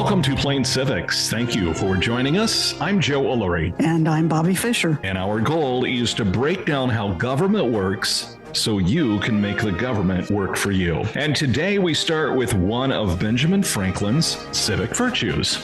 Welcome to Plain Civics. Thank you for joining us. I'm Joe Ulery. And I'm Bobbi Fisher. And our goal is to break down how government works so you can make the government work for you. And today we start with one of Benjamin Franklin's civic virtues.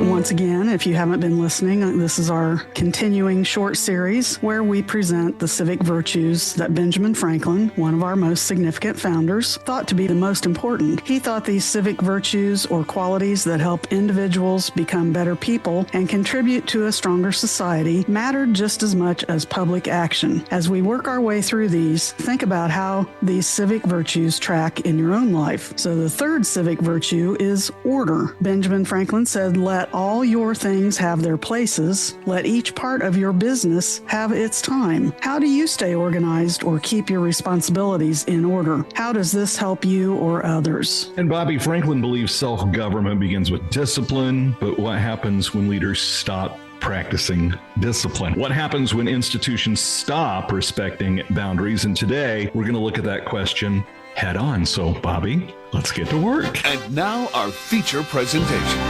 Once again, if you haven't been listening, this is our continuing short series where we present the civic virtues that Benjamin Franklin, one of our most significant founders, thought to be the most important. He thought these civic virtues or qualities that help individuals become better people and contribute to a stronger society mattered just as much as public action. As we work our way through these, think about how these civic virtues track in your own life. So the third civic virtue is order. Benjamin Franklin said, "Let all your things have their places. Let each part of your business have its time." How do you stay organized or keep your responsibilities in order? How does this help you or others? And Bobby, Franklin believes self-government begins with discipline, but what happens when leaders stop practicing discipline? What happens when institutions stop respecting boundaries? And today, we're going to look at that question head on. So, Bobby, let's get to work. And now our feature presentation.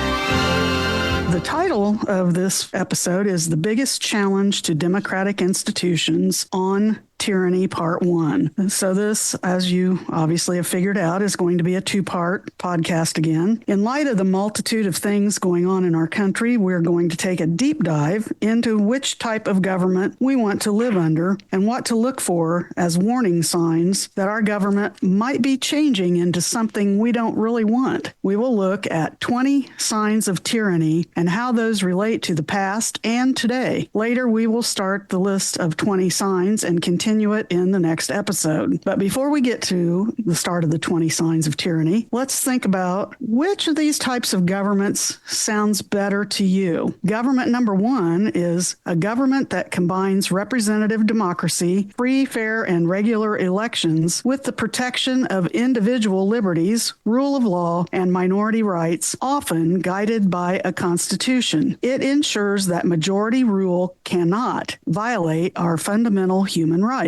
The title of this episode is The Biggest Challenge to Democratic Institutions on Tyranny, Part 1. So this, as you obviously have figured out, is going to be a two-part podcast again. In light of the multitude of things going on in our country, we're going to take a deep dive into which type of government we want to live under and what to look for as warning signs that our government might be changing into something we don't really want. We will look at 20 signs of tyranny and how those relate to the past and today. Later, we will start the list of 20 signs and continue it in the next episode. But before we get to the start of the 20 signs of tyranny, let's think about which of these types of governments sounds better to you. Government number one is a government that combines representative democracy, free, fair, and regular elections with the protection of individual liberties, rule of law, and minority rights, often guided by a constitution. It ensures that majority rule cannot violate our fundamental human rights.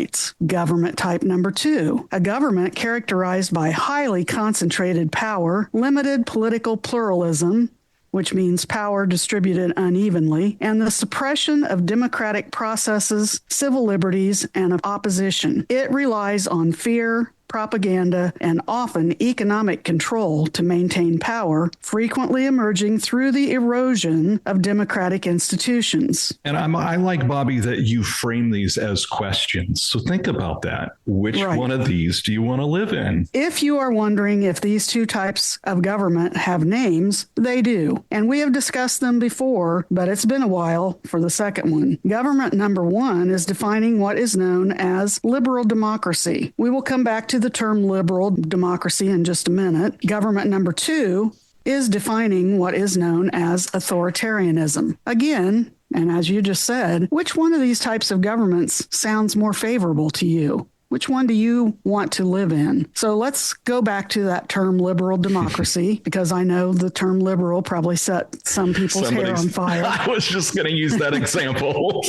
Government type number two, a government characterized by highly concentrated power, limited political pluralism, which means power distributed unevenly, and the suppression of democratic processes, civil liberties, and of opposition. It relies on fear, propaganda, and often economic control to maintain power, frequently emerging through the erosion of democratic institutions. And I like, Bobby, that you frame these as questions. So think about that. Which one of these do you want to live in? If you are wondering if these two types of government have names, they do. And we have discussed them before, but it's been a while for the second one. Government number one is defining what is known as liberal democracy. We will come back to the term liberal democracy in just a minute. Government number two is defining what is known as authoritarianism. Again, and as you just said, which one of these types of governments sounds more favorable to you? Which one do you want to live in? So let's go back to that term liberal democracy, because I know the term liberal probably set some people's hair on fire. I was just going to use that example.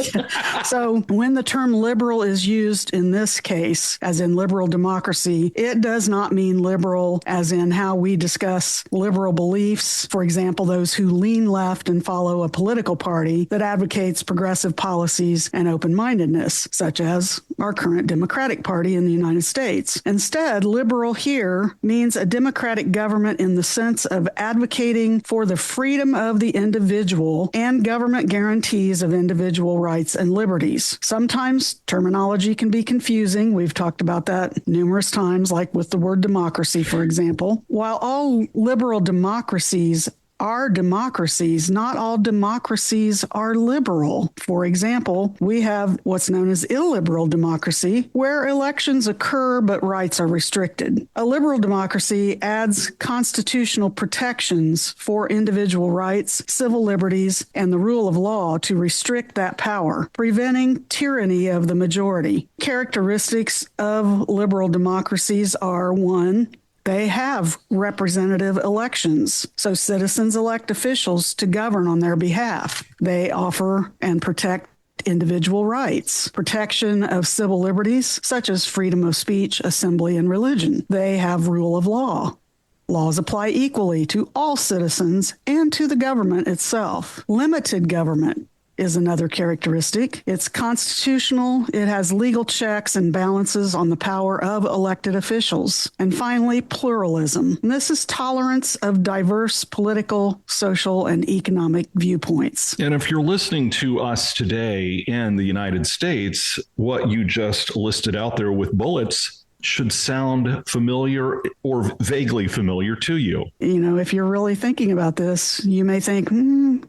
So when the term liberal is used in this case, as in liberal democracy, it does not mean liberal as in how we discuss liberal beliefs. For example, those who lean left and follow a political party that advocates progressive policies and open-mindedness, such as our current Democratic Party in the United States. Instead, liberal here means a democratic government in the sense of advocating for the freedom of the individual and government guarantees of individual rights and liberties. Sometimes terminology can be confusing. We've talked about that numerous times, like with the word democracy, for example. While all liberal democracies are democracies, not all democracies are liberal. For example, we have what's known as illiberal democracy, where elections occur but rights are restricted. A liberal democracy adds constitutional protections for individual rights, civil liberties, and the rule of law to restrict that power, preventing tyranny of the majority. Characteristics of liberal democracies are: one, they have representative elections, so citizens elect officials to govern on their behalf. They offer and protect individual rights, protection of civil liberties, such as freedom of speech, assembly, and religion. They have rule of law. Laws apply equally to all citizens and to the government itself. Limited government is another characteristic. It's constitutional. It has legal checks and balances on the power of elected officials. And finally, pluralism. And this is tolerance of diverse political, social, and economic viewpoints. And if you're listening to us today in the United States, what you just listed out there with bullets should sound familiar or vaguely familiar to you. You know, if you're really thinking about this, you may think,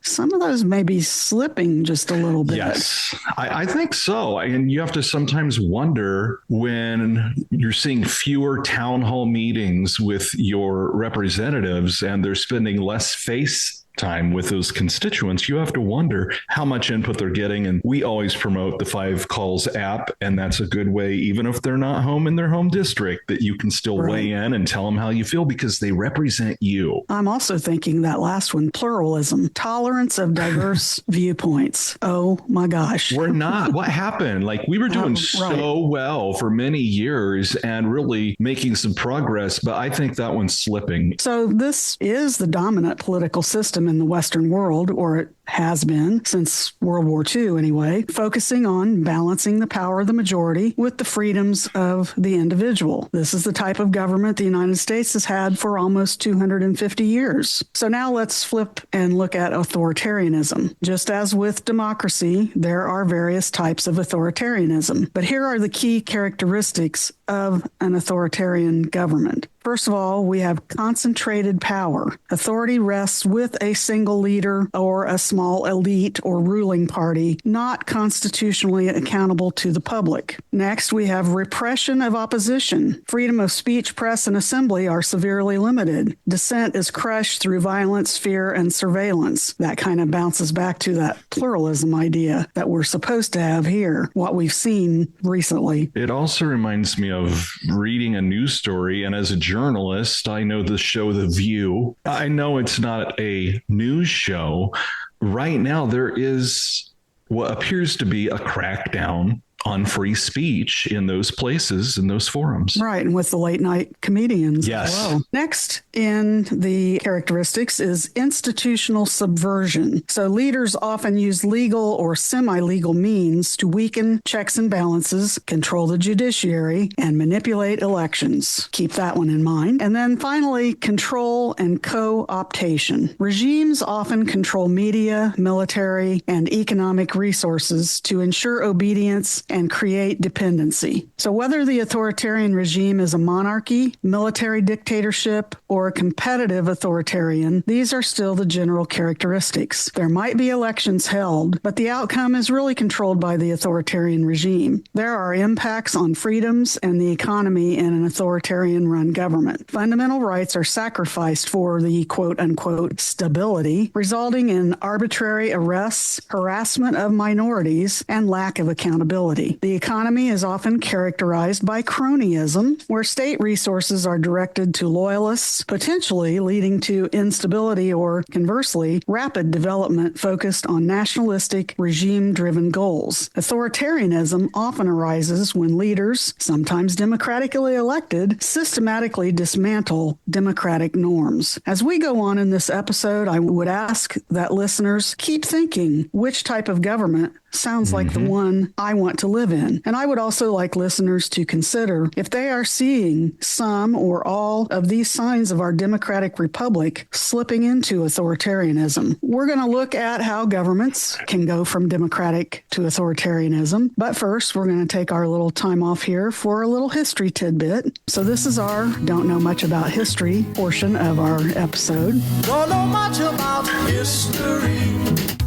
some of those may be slipping just a little bit. Yes, I think so. And you have to sometimes wonder when you're seeing fewer town hall meetings with your representatives and they're spending less face time with those constituents, you have to wonder how much input they're getting. And we always promote the 5 Calls app. And that's a good way, even if they're not home in their home district, that you can still weigh in and tell them how you feel because they represent you. I'm also thinking that last one, pluralism, tolerance of diverse viewpoints. Oh my gosh. We're not. What happened? Like we were doing so well for many years and really making some progress, but I think that one's slipping. So this is the dominant political system in the Western world, or it has been since World War II anyway, focusing on balancing the power of the majority with the freedoms of the individual. This is the type of government the United States has had for almost 250 years. So now let's flip and look at authoritarianism. Just as with democracy, there are various types of authoritarianism. But here are the key characteristics of an authoritarian government. First of all, we have concentrated power. Authority rests with a single leader or a small elite or ruling party, not constitutionally accountable to the public. Next, we have repression of opposition. Freedom of speech, press, and assembly are severely limited. Dissent is crushed through violence, fear, and surveillance. That kind of bounces back to that pluralism idea that we're supposed to have here, what we've seen recently. It also reminds me of reading a news story, and as a journalist, I know the show The View. I know it's not a news show. Right now, there is what appears to be a crackdown on free speech in those places, in those forums. Right, and with the late night comedians. Yes. As well. Next in the characteristics is institutional subversion. So leaders often use legal or semi-legal means to weaken checks and balances, control the judiciary, and manipulate elections. Keep that one in mind. And then finally, control and co-optation. Regimes often control media, military, and economic resources to ensure obedience and create dependency. So whether the authoritarian regime is a monarchy, military dictatorship, or a competitive authoritarian, these are still the general characteristics. There might be elections held, but the outcome is really controlled by the authoritarian regime. There are impacts on freedoms and the economy in an authoritarian-run government. Fundamental rights are sacrificed for the quote-unquote stability, resulting in arbitrary arrests, harassment of minorities, and lack of accountability. The economy is often characterized by cronyism, where state resources are directed to loyalists, potentially leading to instability or, conversely, rapid development focused on nationalistic, regime-driven goals. Authoritarianism often arises when leaders, sometimes democratically elected, systematically dismantle democratic norms. As we go on in this episode, I would ask that listeners keep thinking, which type of government sounds like the one I want to live in. And I would also like listeners to consider if they are seeing some or all of these signs of our democratic republic slipping into authoritarianism. We're going to look at how governments can go from democratic to authoritarianism. But first, we're going to take our little time off here for a little history tidbit. So this is our Don't Know Much About History portion of our episode. Don't know much about history.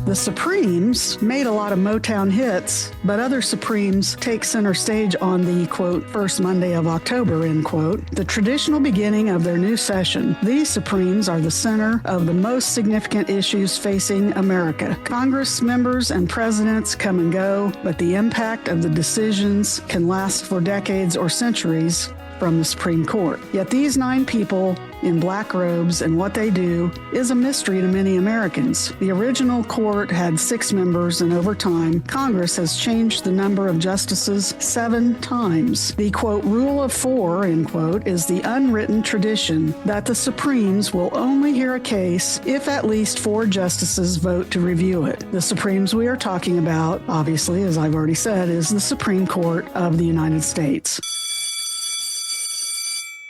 The Supremes made a lot of Motown hits, but other Supremes take center stage on the, quote, first Monday of October, end quote, the traditional beginning of their new session. These Supremes are the center of the most significant issues facing America. Congress members and presidents come and go, but the impact of the decisions can last for decades or centuries. from the Supreme Court. Yet these 9 people in black robes and what they do is a mystery to many Americans. The original court had 6 members, and over time, Congress has changed the number of justices 7 times. The, quote, rule of 4, end quote, is the unwritten tradition that the Supremes will only hear a case if at least 4 justices vote to review it. The Supremes we are talking about, obviously, as I've already said, is the Supreme Court of the United States.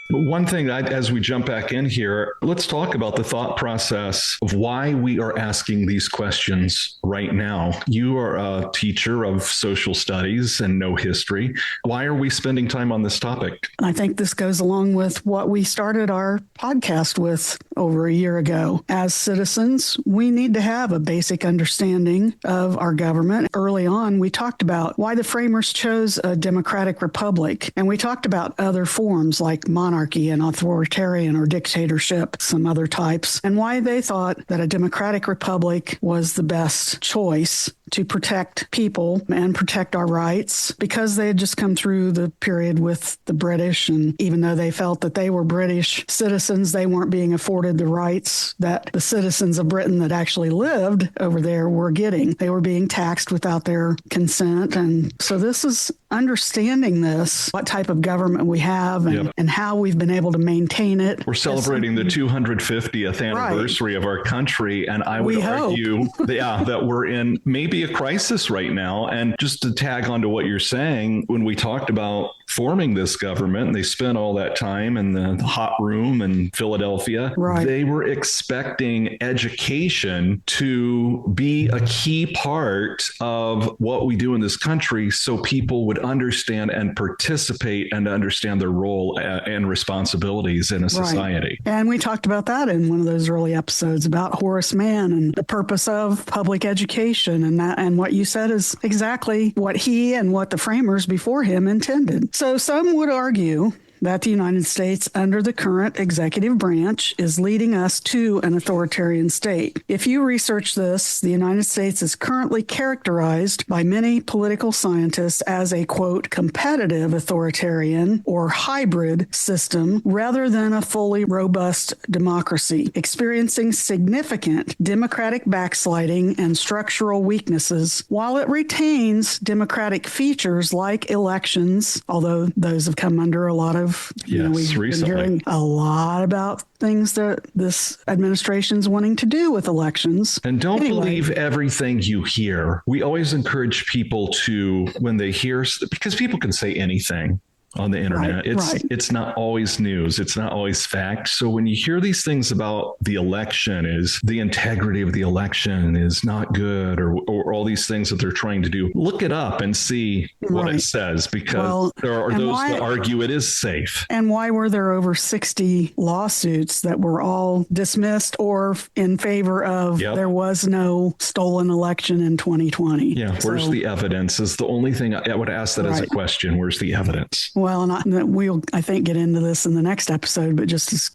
But one thing, as we jump back in here, let's talk about the thought process of why we are asking these questions right now. You are a teacher of social studies and know history. Why are we spending time on this topic? I think this goes along with what we started our podcast with over a year ago. As citizens, we need to have a basic understanding of our government. Early on, we talked about why the framers chose a democratic republic, and we talked about other forms like monarchy and authoritarian or dictatorship, some other types, and why they thought that a democratic republic was the best choice to protect people and protect our rights, because they had just come through the period with the British. And even though they felt that they were British citizens, they weren't being afforded the rights that the citizens of Britain that actually lived over there were getting. They were being taxed without their consent. And so this is understanding this, what type of government we have and how we've been able to maintain it. We're celebrating the 250th anniversary of our country. And I would argue that we're in maybe a crisis right now. And just to tag on to what you're saying, when we talked about forming this government, and they spent all that time in the hot room in Philadelphia, they were expecting education to be a key part of what we do in this country, so people would understand and participate and understand their role and responsibilities in a society. And we talked about that in one of those early episodes about Horace Mann and the purpose of public education, and what you said is exactly what he and what the framers before him intended. So some would argue that the United States, under the current executive branch, is leading us to an authoritarian state. If you research this, the United States is currently characterized by many political scientists as a, quote, competitive authoritarian or hybrid system rather than a fully robust democracy, experiencing significant democratic backsliding and structural weaknesses, while it retains democratic features like elections, although those have come under a lot of we've recently been hearing a lot about things that this administration's wanting to do with elections. And don't believe everything you hear. We always encourage people to, when they hear, because people can say anything on the internet. It's not always news. It's not always fact. So when you hear these things about the election, is the integrity of the election is not good, or all these things that they're trying to do, look it up and see what it says, because there are those that argue it is safe. And why were there over 60 lawsuits that were all dismissed or in favor of there was no stolen election in 2020? Yeah. Where's the evidence is the only thing I would ask that as a question. Where's the evidence? Well, and we'll, I think, get into this in the next episode, but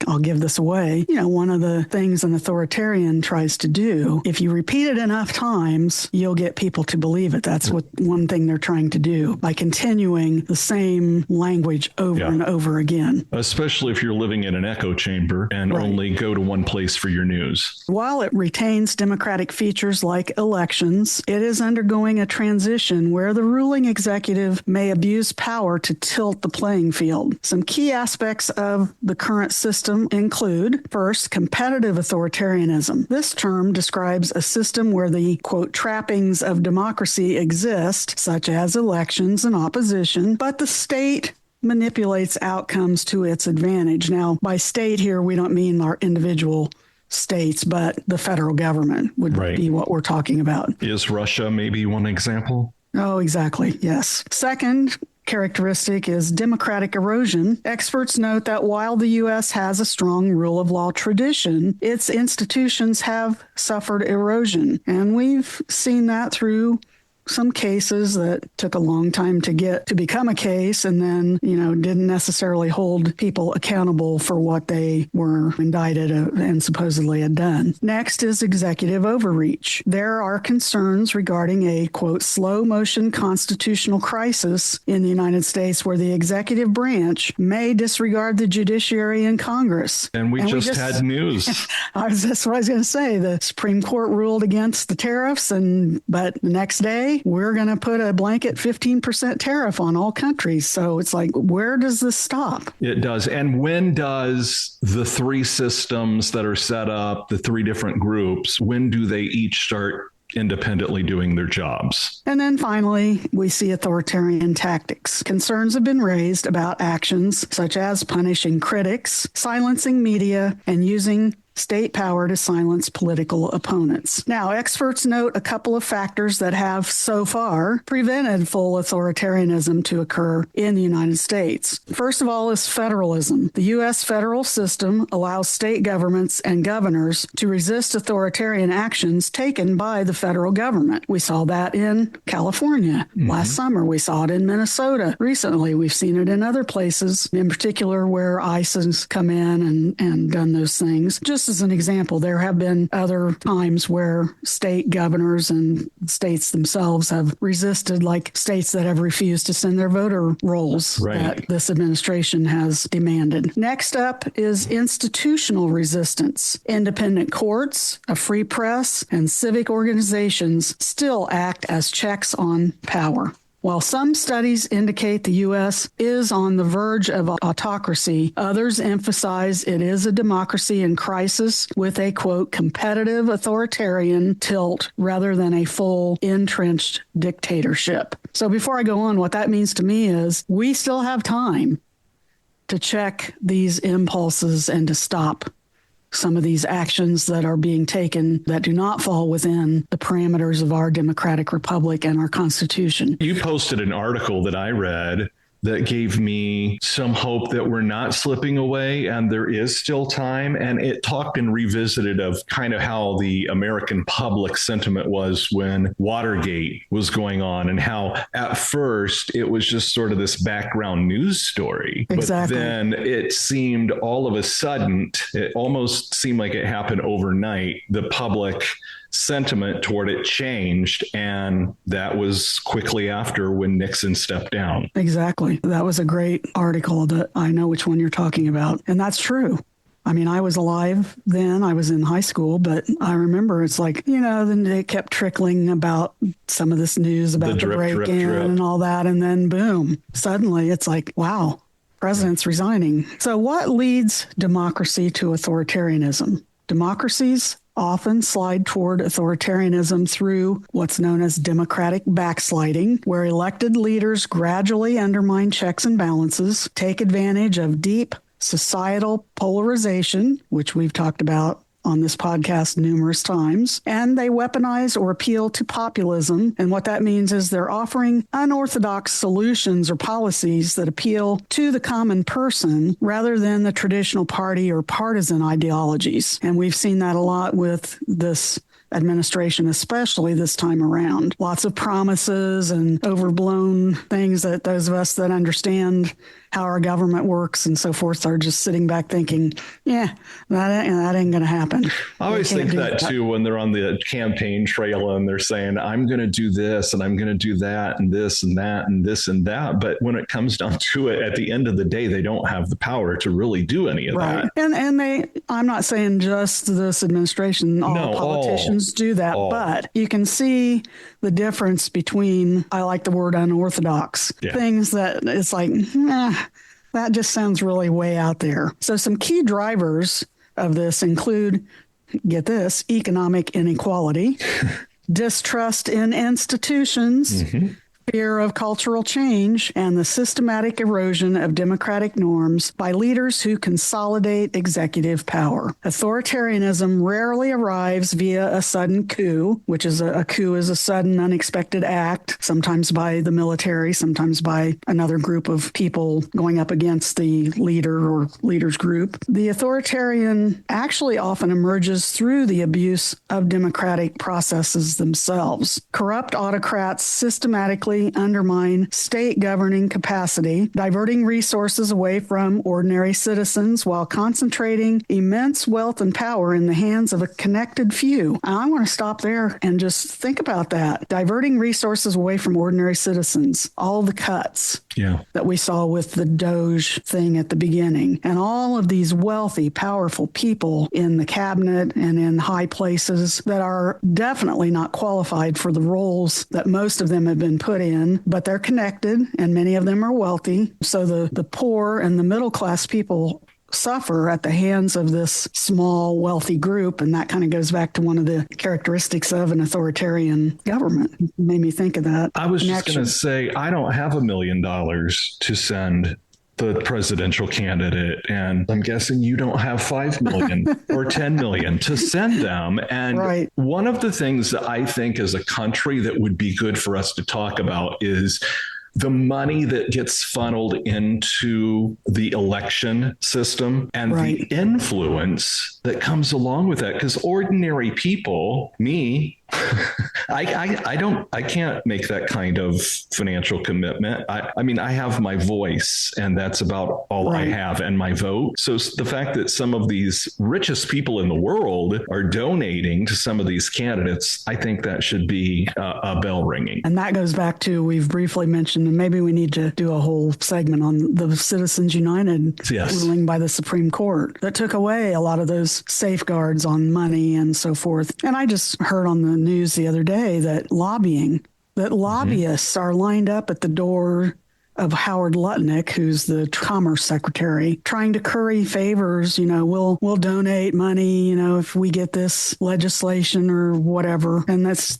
I'll give this away. One of the things an authoritarian tries to do, if you repeat it enough times, you'll get people to believe it. That's one thing they're trying to do by continuing the same language over and over again. Especially if you're living in an echo chamber and only go to one place for your news. While it retains democratic features like elections, it is undergoing a transition where the ruling executive may abuse power to tilt the playing field. Some key aspects of the current system include, first, competitive authoritarianism. This term describes a system where the, quote, trappings of democracy exist, such as elections and opposition, but the state manipulates outcomes to its advantage. Now, by state here, we don't mean our individual states, but the federal government would be what we're talking about. Is Russia maybe one example? Oh, exactly. Yes. Second characteristic is democratic erosion. Experts note that while the U.S. has a strong rule of law tradition, its institutions have suffered erosion. And we've seen that through some cases that took a long time to get to become a case, and then, didn't necessarily hold people accountable for what they were indicted and supposedly had done. Next is executive overreach. There are concerns regarding a, quote, slow motion constitutional crisis in the United States where the executive branch may disregard the judiciary and Congress. And we just had news. That's what I was going to say. The Supreme Court ruled against the tariffs, but the next day, we're going to put a blanket 15% tariff on all countries. So it's like, where does this stop? It does. And when does the three systems that are set up, the three different groups, when do they each start independently doing their jobs? And then finally, we see authoritarian tactics. Concerns have been raised about actions such as punishing critics, silencing media, and using state power to silence political opponents. Now, experts note a couple of factors that have so far prevented full authoritarianism to occur in the United States. First of all is federalism. The U.S. federal system allows state governments and governors to resist authoritarian actions taken by the federal government. We saw that in California last summer. We saw it in Minnesota recently. We've seen it in other places, in particular where ICE has come in and done those things. Just as an example, there have been other times where state governors and states themselves have resisted, like states that have refused to send their voter rolls that this administration has demanded. Next up is institutional resistance. Independent courts, a free press, and civic organizations still act as checks on power. While some studies indicate the U.S. is on the verge of autocracy, others emphasize it is a democracy in crisis with a, quote, competitive authoritarian tilt rather than a full entrenched dictatorship. So before I go on, what that means to me is we still have time to check these impulses and to stop some of these actions that are being taken that do not fall within the parameters of our democratic republic and our Constitution. You posted an article that I read that gave me some hope that we're not slipping away and there is still time. And it talked and revisited of kind of how the American public sentiment was when Watergate was going on and how at first it was just sort of this background news story. Exactly. But then it seemed all of a sudden, it almost seemed like it happened overnight. The public sentiment toward it changed, and that was quickly after when Nixon stepped down. Exactly. That was a great article that I know which one you're talking about. And that's true. I mean, I was alive then. I was in high school, but I remember it's like, then they kept trickling about some of this news about the break-in and all that. And then boom, suddenly it's like, wow, president's resigning. So what leads democracy to authoritarianism? Democracies often slide toward authoritarianism through what's known as democratic backsliding, where elected leaders gradually undermine checks and balances, take advantage of deep societal polarization, which we've talked about on this podcast numerous times, and they weaponize or appeal to populism. And what that means is they're offering unorthodox solutions or policies that appeal to the common person rather than the traditional party or partisan ideologies. And we've seen that a lot with this administration, especially this time around. Lots of promises and overblown things that those of us that understand how our government works and so forth are just sitting back thinking, that ain't going to happen. I always think that too when they're on the campaign trail and they're saying, I'm going to do this and I'm going to do that and this and that and this and that. But when it comes down to it, at the end of the day, they don't have the power to really do any of that. And I'm not saying just this administration, all politicians do that, but you can see the difference between, I like the word unorthodox, things that it's like, that just sounds really way out there. So some key drivers of this include, get this, economic inequality, distrust in institutions, fear of cultural change, and the systematic erosion of democratic norms by leaders who consolidate executive power. Authoritarianism rarely arrives via a sudden coup, which is a coup is a sudden, unexpected act, sometimes by the military, sometimes by another group of people going up against the leader or leader's group. The authoritarian actually often emerges through the abuse of democratic processes themselves. Corrupt autocrats systematically undermine state governing capacity, diverting resources away from ordinary citizens while concentrating immense wealth and power in the hands of a connected few. I want to stop there and just think about that. Diverting resources away from ordinary citizens, all the cuts that we saw with the Doge thing at the beginning, and all of these wealthy, powerful people in the cabinet and in high places that are definitely not qualified for the roles that most of them have been put in, but they're connected and many of them are wealthy. So the poor and the middle class people suffer at the hands of this small, wealthy group. And that kind of goes back to one of the characteristics of an authoritarian government. It made me think of that. I was just going to say, I don't have $1 million to send the presidential candidate, and I'm guessing you don't have 5 million or 10 million to send them. And one of the things that I think as a country that would be good for us to talk about is the money that gets funneled into the election system and the influence that comes along with that. Because ordinary people, me, I can't make that kind of financial commitment. I mean, I have my voice and that's about all I have, and my vote. So the fact that some of these richest people in the world are donating to some of these candidates, I think that should be a bell ringing. And that goes back to, we've briefly mentioned, and maybe we need to do a whole segment on the Citizens United ruling by the Supreme Court that took away a lot of those safeguards on money and so forth. And I just heard on the news the other day that lobbyists are lined up at the door of Howard Lutnick, who's the Commerce Secretary, trying to curry favors. You know, we'll donate money, you know, if we get this legislation or whatever. And it's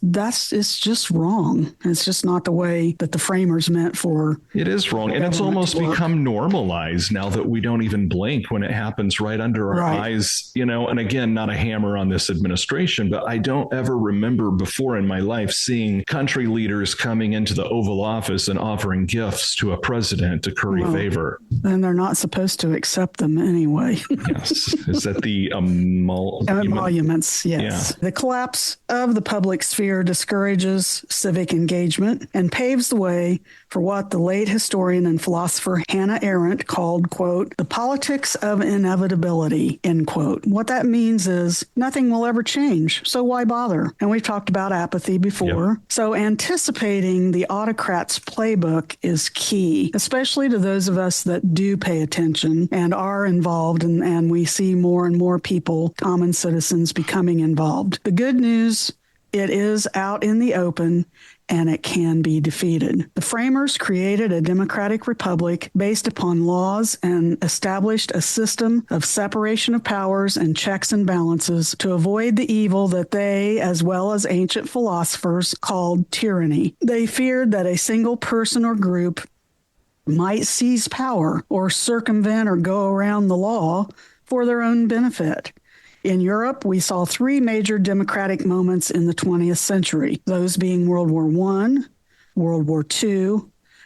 just wrong. It's just not the way that the framers meant for. It is wrong. And it's almost become normalized now that we don't even blink when it happens right under our eyes, you know. And again, not a hammer on this administration, but I don't ever remember before in my life seeing country leaders coming into the Oval Office and offering gifts to a president to curry favor. And they're not supposed to accept them anyway. Yes. Is that the emoluments? Yes. Yeah. The collapse of the public sphere discourages civic engagement and paves the way for what the late historian and philosopher Hannah Arendt called, quote, the politics of inevitability, end quote. What that means is nothing will ever change, so why bother? And we've talked about apathy before. Yep. So anticipating the autocrat's playbook is key, especially to those of us that do pay attention and are involved, and we see more and more people, common citizens, becoming involved. The good news, it is out in the open, and it can be defeated. The framers created a democratic republic based upon laws and established a system of separation of powers and checks and balances to avoid the evil that they, as well as ancient philosophers, called tyranny. They feared that a single person or group might seize power or circumvent or go around the law for their own benefit. In Europe, we saw three major democratic moments in the 20th century, those being World War I, World War II,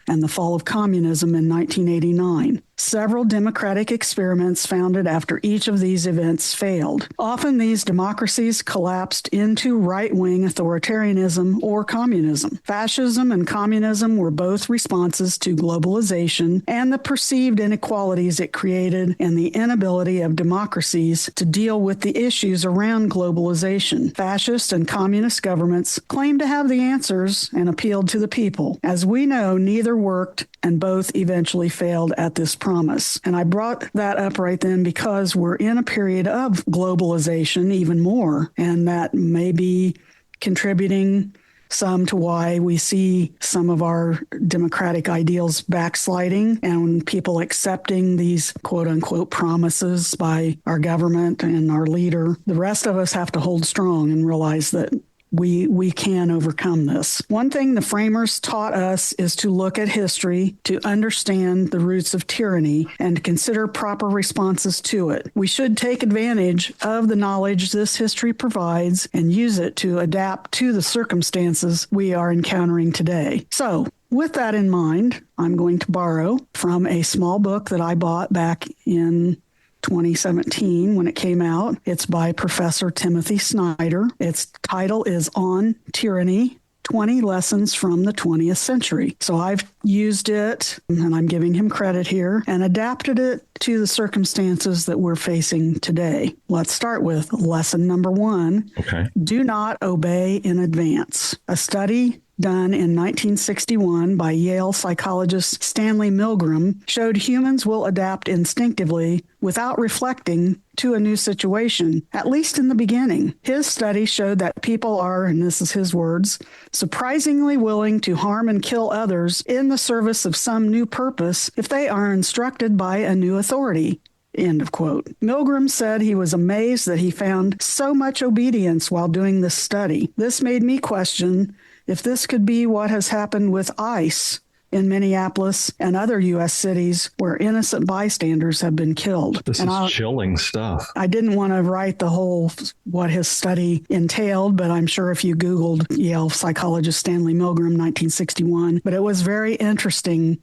and the fall of communism in 1989. Several democratic experiments founded after each of these events failed. Often these democracies collapsed into right-wing authoritarianism or communism. Fascism and communism were both responses to globalization and the perceived inequalities it created and the inability of democracies to deal with the issues around globalization. Fascist and communist governments claimed to have the answers and appealed to the people. As we know, neither worked, and both eventually failed at this promise. And I brought that up right then because we're in a period of globalization even more, and that may be contributing some to why we see some of our democratic ideals backsliding and people accepting these quote unquote promises by our government and our leader. The rest of us have to hold strong and realize that we can overcome this. One thing the framers taught us is to look at history, to understand the roots of tyranny, and to consider proper responses to it. We should take advantage of the knowledge this history provides and use it to adapt to the circumstances we are encountering today. So, with that in mind, I'm going to borrow from a small book that I bought back in 2017 when it came out. It's by Professor Timothy Snyder. Its title is On Tyranny, 20 Lessons from the 20th Century. So I've used it, and I'm giving him credit here, and adapted it to the circumstances that we're facing today. Let's start with lesson number 1. Okay. Do not obey in advance. A study done in 1961 by Yale psychologist Stanley Milgram showed humans will adapt instinctively without reflecting to a new situation, at least in the beginning. His study showed that people are, and this is his words, surprisingly willing to harm and kill others in the service of some new purpose if they are instructed by a new authority. End of quote. Milgram said he was amazed that he found so much obedience while doing this study. This made me question if this could be what has happened with ICE in Minneapolis and other U.S. cities where innocent bystanders have been killed. This is chilling stuff. I didn't want to write the whole what his study entailed, but I'm sure if you Googled Yale psychologist Stanley Milgram, 1961, but it was very interesting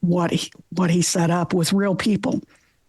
what he set up with real people.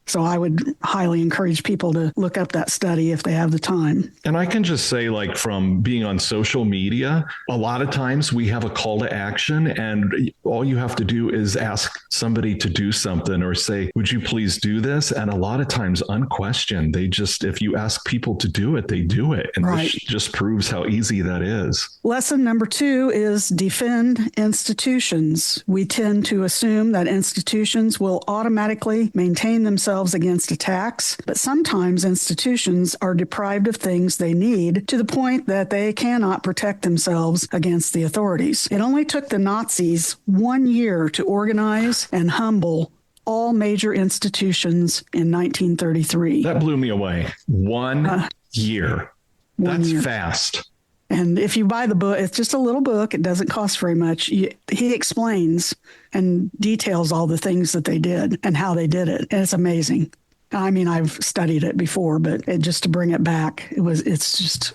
So I would highly encourage people to look up that study if they have the time. And I can just say, like, from being on social media, a lot of times we have a call to action and all you have to do is ask somebody to do something or say, would you please do this? And a lot of times unquestioned, if you ask people to do it, they do it. And right. This just proves how easy that is. Lesson number 2 is defend institutions. We tend to assume that institutions will automatically maintain themselves against attacks, but sometimes institutions are deprived of things they need to the point that they cannot protect themselves against the authorities. It only took the Nazis 1 year to organize and humble all major institutions in 1933. That blew me away. 1 year. That's year. fast. And if you buy the book, it's just a little book. It doesn't cost very much. He explains and details all the things that they did and how they did it. And it's amazing. I mean, I've studied it before, but just to bring it back, it's just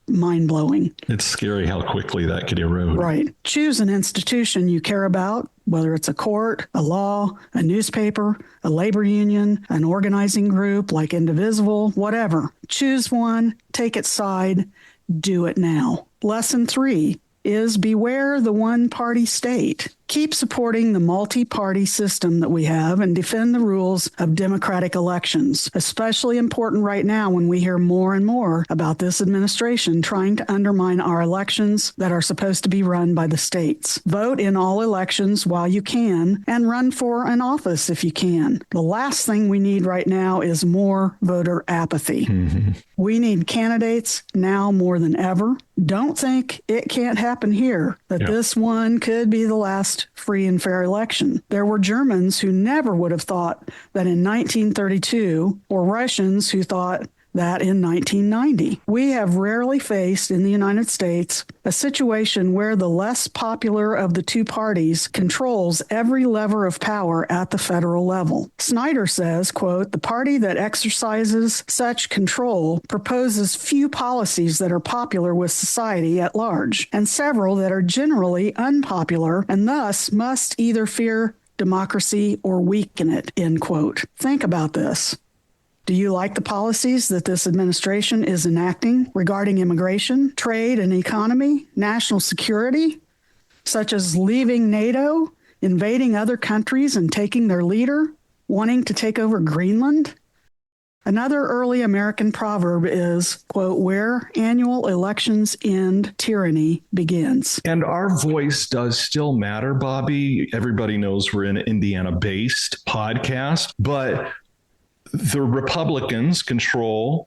mind-blowing. It's scary how quickly that could erode. Right. Choose an institution you care about, whether it's a court, a law, a newspaper, a labor union, an organizing group like Indivisible, whatever. Choose one, take its side, do it now. Lesson 3 is beware the one-party state. Keep supporting the multi-party system that we have and defend the rules of democratic elections, especially important right now when we hear more and more about this administration trying to undermine our elections that are supposed to be run by the states. Vote in all elections while you can and run for an office if you can. The last thing we need right now is more voter apathy. Mm-hmm. We need candidates now more than ever. Don't think it can't happen here, that this one could be the last free and fair election. There were Germans who never would have thought that in 1932, or Russians who thought that in 1990. We have rarely faced in the United States a situation where the less popular of the two parties controls every lever of power at the federal level. Snyder says, quote, "The party that exercises such control proposes few policies that are popular with society at large, and several that are generally unpopular, and thus must either fear democracy or weaken it," end quote. Think about this. Do you like the policies that this administration is enacting regarding immigration, trade and economy, national security, such as leaving NATO, invading other countries and taking their leader, wanting to take over Greenland? Another early American proverb is, quote, "Where annual elections end, tyranny begins." And our voice does still matter, Bobbi. Everybody knows we're an Indiana-based podcast, but the Republicans control,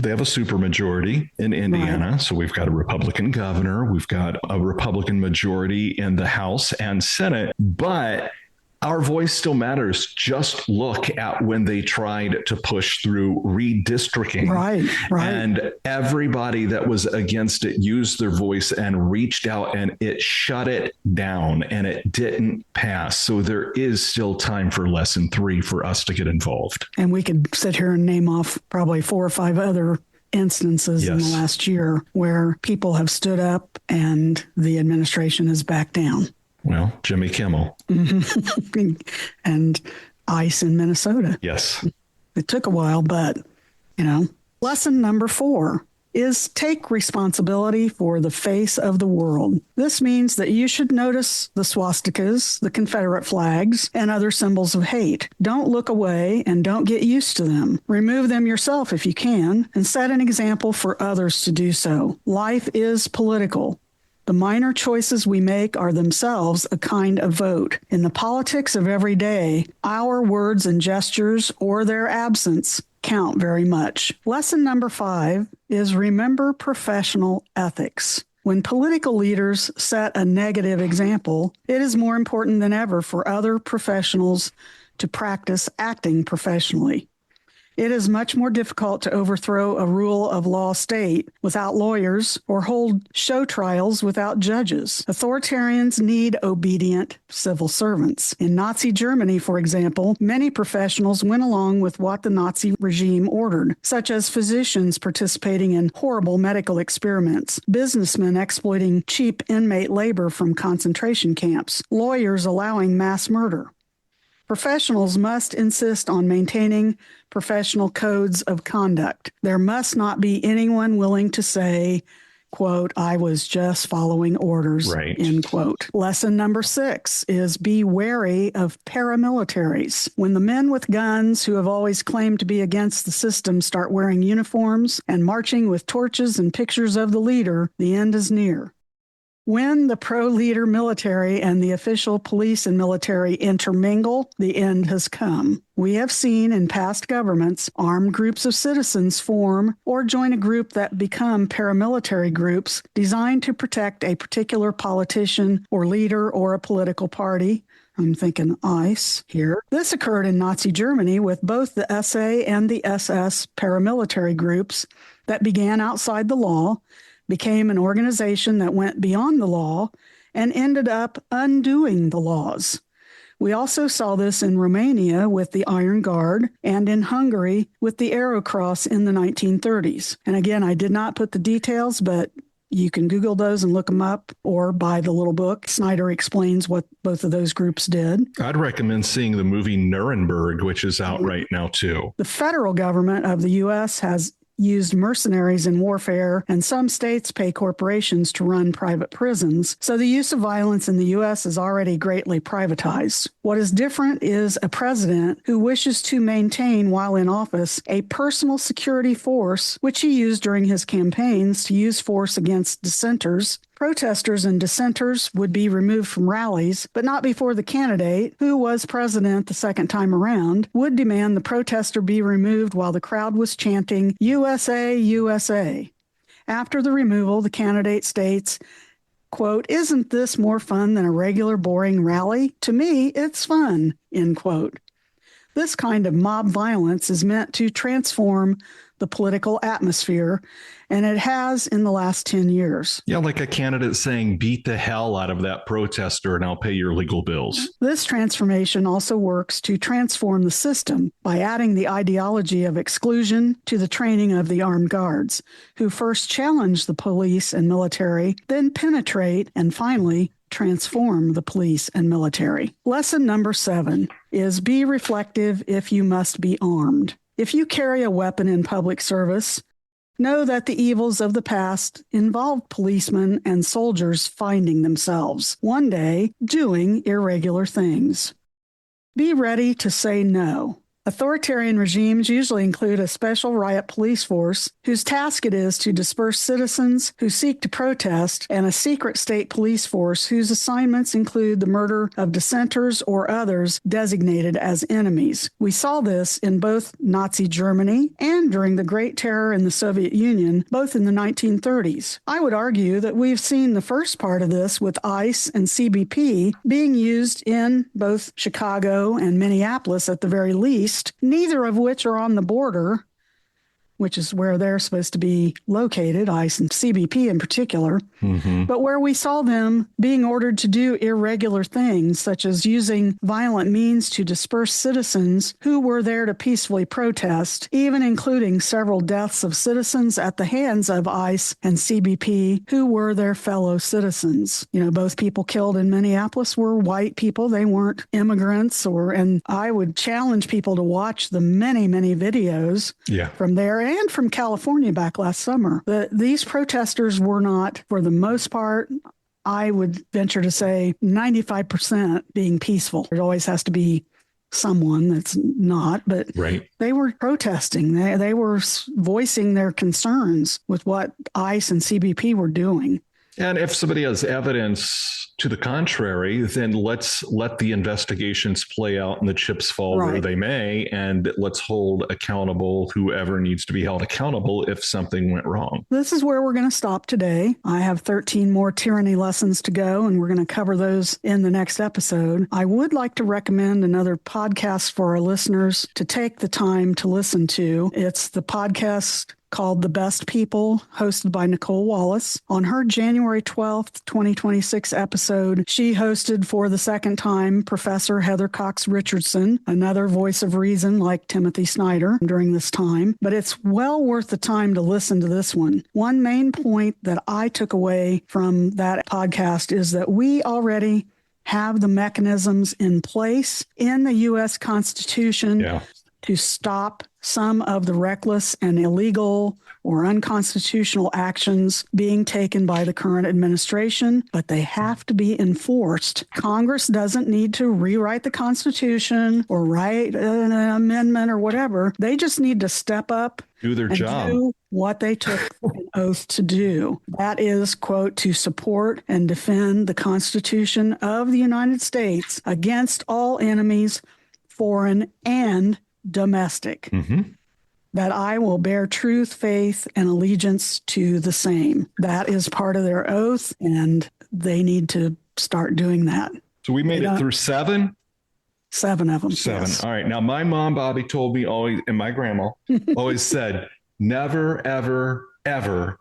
they have a supermajority in Indiana. Right. So we've got a Republican governor. We've got a Republican majority in the House and Senate. But Our voice still matters. Just look at when they tried to push through redistricting. Right. And everybody that was against it used their voice and reached out, and it shut it down, and it didn't pass. So there is still time for lesson 3 for us to get involved. And we could sit here and name off probably 4 or 5 other instances in the last year where people have stood up and the administration has backed down. Well, Jimmy Kimmel. And ICE in Minnesota. Yes. It took a while, but, Lesson number 4 is take responsibility for the face of the world. This means that you should notice the swastikas, the Confederate flags, and other symbols of hate. Don't look away and don't get used to them. Remove them yourself if you can, and set an example for others to do so. Life is political. The minor choices we make are themselves a kind of vote. In the politics of every day, our words and gestures or their absence count very much. Lesson number 5 is remember professional ethics. When political leaders set a negative example, it is more important than ever for other professionals to practice acting professionally. It is much more difficult to overthrow a rule of law state without lawyers or hold show trials without judges. Authoritarians need obedient civil servants. In Nazi Germany, for example, many professionals went along with what the Nazi regime ordered, such as physicians participating in horrible medical experiments, businessmen exploiting cheap inmate labor from concentration camps, lawyers allowing mass murder. Professionals must insist on maintaining professional codes of conduct. There must not be anyone willing to say, quote, I was just following orders, right. End quote. Lesson number 6 is be wary of paramilitaries. When the men with guns who have always claimed to be against the system start wearing uniforms and marching with torches and pictures of the leader, the end is near. When the pro-leader military and the official police and military intermingle, the end has come. We have seen in past governments armed groups of citizens form or join a group that become paramilitary groups designed to protect a particular politician or leader or a political party. I'm thinking ICE here. This occurred in Nazi Germany with both the SA and the SS paramilitary groups that began outside the law, became an organization that went beyond the law, and ended up undoing the laws. We also saw this in Romania with the Iron Guard and in Hungary with the Arrow Cross in the 1930s. And again, I did not put the details, but you can Google those and look them up or buy the little book. Snyder explains what both of those groups did. I'd recommend seeing the movie Nuremberg, which is out right now, too. The federal government of the U.S. has used mercenaries in warfare, and some states pay corporations to run private prisons, so the use of violence in the U.S. is already greatly privatized. What is different is a president who wishes to maintain, while in office, a personal security force, which he used during his campaigns to use force against dissenters. Protesters and dissenters would be removed from rallies, but not before the candidate, who was president the second time around, would demand the protester be removed while the crowd was chanting, USA, USA. After the removal, the candidate states, quote, isn't this more fun than a regular boring rally? To me, it's fun, end quote. This kind of mob violence is meant to transform the political atmosphere, and it has in the last 10 years. Yeah, like a candidate saying, beat the hell out of that protester and I'll pay your legal bills. This transformation also works to transform the system by adding the ideology of exclusion to the training of the armed guards, who first challenge the police and military, then penetrate, and finally transform the police and military. Lesson number 7 is be reflective if you must be armed. If you carry a weapon in public service, know that the evils of the past involved policemen and soldiers finding themselves, one day, doing irregular things. Be ready to say no. Authoritarian regimes usually include a special riot police force whose task it is to disperse citizens who seek to protest, and a secret state police force whose assignments include the murder of dissenters or others designated as enemies. We saw this in both Nazi Germany and during the Great Terror in the Soviet Union, both in the 1930s. I would argue that we've seen the first part of this with ICE and CBP being used in both Chicago and Minneapolis at the very least, neither of which are on the border, which is where they're supposed to be located, ICE and CBP in particular, but where we saw them being ordered to do irregular things, such as using violent means to disperse citizens who were there to peacefully protest, even including several deaths of citizens at the hands of ICE and CBP who were their fellow citizens. You know, both people killed in Minneapolis were white people. They weren't immigrants, and I would challenge people to watch the many, many videos from there and from California back last summer. These protesters were not, for the most part, I would venture to say 95% being peaceful. There always has to be someone that's not, but they were protesting. They were voicing their concerns with what ICE and CBP were doing. And if somebody has evidence to the contrary, then let's let the investigations play out and the chips fall where they may, and let's hold accountable whoever needs to be held accountable if something went wrong. This is where we're going to stop today. I have 13 more tyranny lessons to go, and we're going to cover those in the next episode. I would like to recommend another podcast for our listeners to take the time to listen to. It's the podcast called The Best People, hosted by Nicole Wallace. On her January 12th, 2026 episode, she hosted for the second time Professor Heather Cox Richardson, another voice of reason like Timothy Snyder during this time. But it's well worth the time to listen to this one. One main point that I took away from that podcast is that we already have the mechanisms in place in the U.S. Constitution to stop some of the reckless and illegal or unconstitutional actions being taken by the current administration, but they have to be enforced. Congress doesn't need to rewrite the Constitution or write an amendment or whatever. They just need to step up, do their job, do what they took an oath to do. That is, quote, to support and defend the Constitution of the United States against all enemies, foreign and domestic, that I will bear truth, faith, and allegiance to the same. That is part of their oath, and they need to start doing that. So we made it through 7? 7 of them. 7. Yes. All right. Now, my mom, Bobbi, told me always, and my grandma always said, never, ever, ever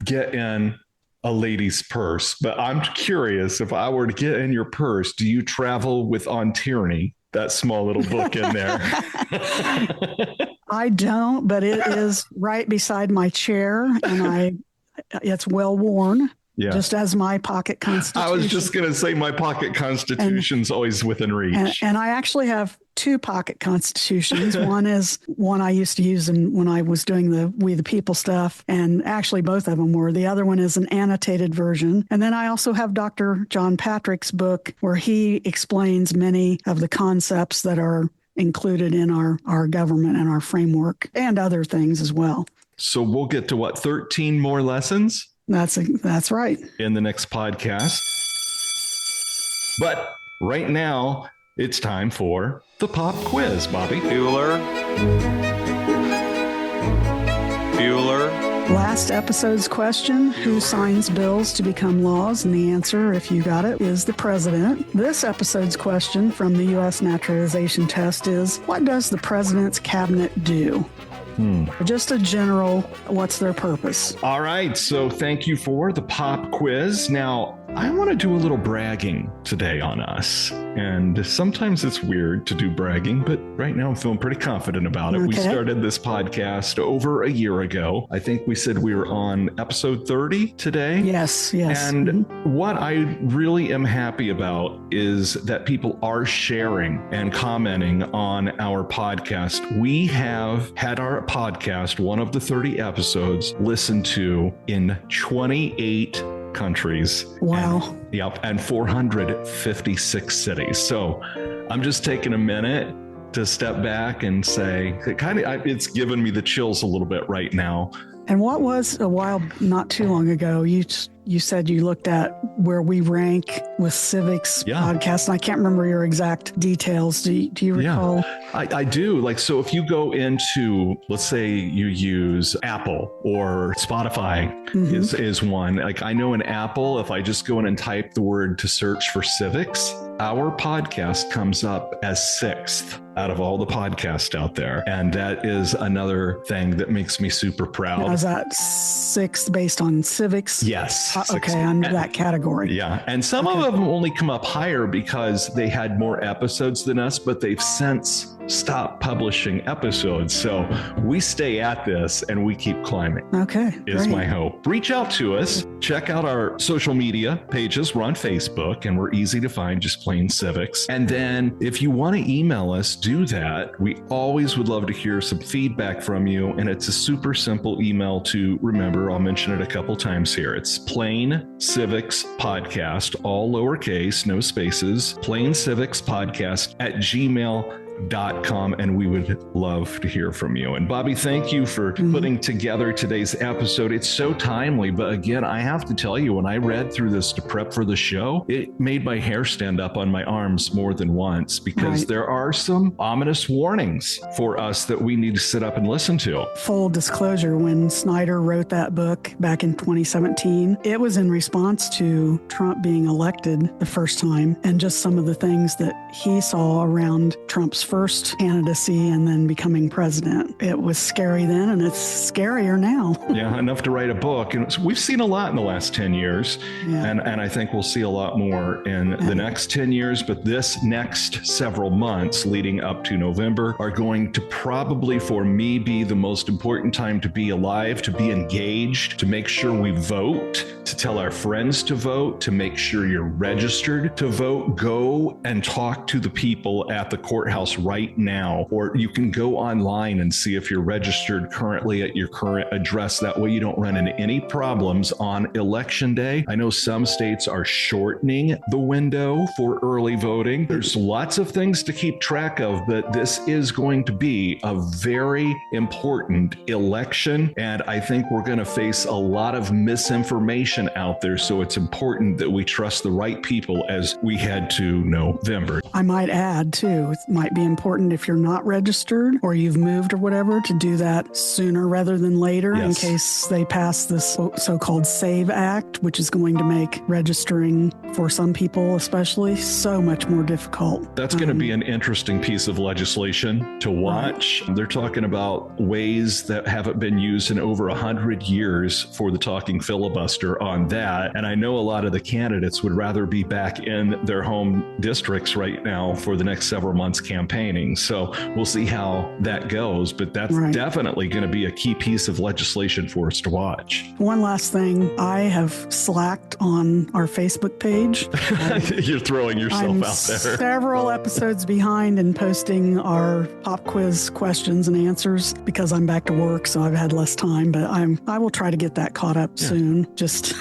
get in a lady's purse. But I'm curious, if I were to get in your purse, do you travel with On Tyranny? That small little book in there. I don't, but it is right beside my chair, and it's well worn. Just as my pocket constitution. I was just going to say my pocket constitution's always within reach. And I actually have 2 pocket constitutions. One is one I used to use when I was doing the We the People stuff, and actually both of them were. The other one is an annotated version. And then I also have Dr. John Patrick's book, where he explains many of the concepts that are included in our government and our framework, and other things as well. So we'll get to 13 more lessons? That's right. In the next podcast. But right now, it's time for the pop quiz, Bobbi. Bueller. Last episode's question, who signs bills to become laws? And the answer, if you got it, is the president. This episode's question from the U.S. naturalization test is, what does the president's cabinet do? Just a general, what's their purpose? All right. So thank you for the pop quiz. Now, I want to do a little bragging today on us. And sometimes it's weird to do bragging, but right now I'm feeling pretty confident about it. Okay. We started this podcast over a year ago. I think we said we were on episode 30 today. Yes. And what I really am happy about is that people are sharing and commenting on our podcast. We have had our podcast, one of the 30 episodes, listened to in 28 countries. Wow. And 456 cities. So I'm just taking a minute to step back and say, it's given me the chills a little bit right now. And what was a while, not too long ago, you said you looked at where we rank with civics podcasts, and I can't remember your exact details. Do you recall? Yeah, I do. Like, so if you go into, let's say you use Apple or Spotify is one. Like, I know in Apple, if I just go in and type the word to search for civics, our podcast comes up as 6th out of all the podcasts out there. And that is another thing that makes me super proud. Now, is that 6th based on civics? Yes. Okay, under that category. Yeah. And some of them only come up higher because they had more episodes than us, but they've since stopped publishing episodes. So we stay at this and we keep climbing. Okay. Is my hope. Reach out to us. Check out our social media pages. We're on Facebook and we're easy to find, just plain civics. And then if you want to email us, do that. We always would love to hear some feedback from you. And it's a super simple email to remember. I'll mention it a couple times here. It's Plain Civics Podcast, all lowercase, no spaces, Plain Civics Podcast @gmail.com, and we would love to hear from you. And Bobbi, thank you for putting together today's episode. It's so timely, but again, I have to tell you, when I read through this to prep for the show, it made my hair stand up on my arms more than once, because there are some ominous warnings for us that we need to sit up and listen to. Full disclosure, when Snyder wrote that book back in 2017, it was in response to Trump being elected the first time, and just some of the things that he saw around Trump's first candidacy and then becoming president. It was scary then, and it's scarier now. Yeah, enough to write a book. And we've seen a lot in the last 10 years, and I think we'll see a lot more in the next 10 years. But this next several months leading up to November are going to probably, for me, be the most important time to be alive, to be engaged, to make sure we vote, to tell our friends to vote, to make sure you're registered to vote. Go and talk to the people at the courthouse right now, or you can go online and see if you're registered currently at your current address. That way you don't run into any problems on election day. I know some states are shortening the window for early voting. There's lots of things to keep track of, but this is going to be a very important election, and I think we're going to face a lot of misinformation out there, so it's important that we trust the right people as we head to November. I might add, too, it might be important if you're not registered or you've moved or whatever to do that sooner rather than later, in case they pass this so-called SAVE Act, which is going to make registering for some people especially so much more difficult. That's going to be an interesting piece of legislation to watch. They're talking about ways that haven't been used in over 100 years for the talking filibuster on that. And I know a lot of the candidates would rather be back in their home districts right now for the next several months campaigning. So we'll see how that goes, but that's definitely going to be a key piece of legislation for us to watch. One last thing, I have slacked on our Facebook page. You're throwing yourself out there. Several episodes behind in posting our pop quiz questions and answers because I'm back to work, so I've had less time, but I will try to get that caught up soon. Just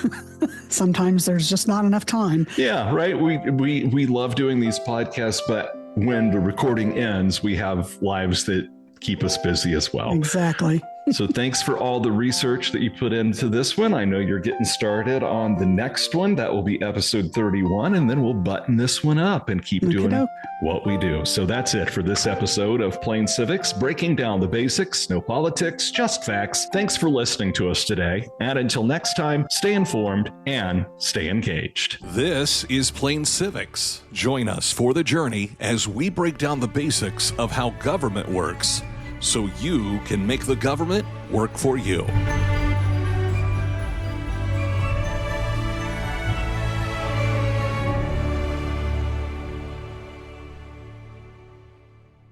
sometimes there's just not enough time. Yeah, right. We love doing these podcasts, but when the recording ends, we have lives that keep us busy as well. Exactly. So thanks for all the research that you put into this one. I know you're getting started on the next one. That will be episode 31, and then we'll button this one up and keep doing what we do. So that's it for this episode of Plain Civics, breaking down the basics, no politics, just facts. Thanks for listening to us today. And until next time, stay informed and stay engaged. This is Plain Civics. Join us for the journey as we break down the basics of how government works, so you can make the government work for you.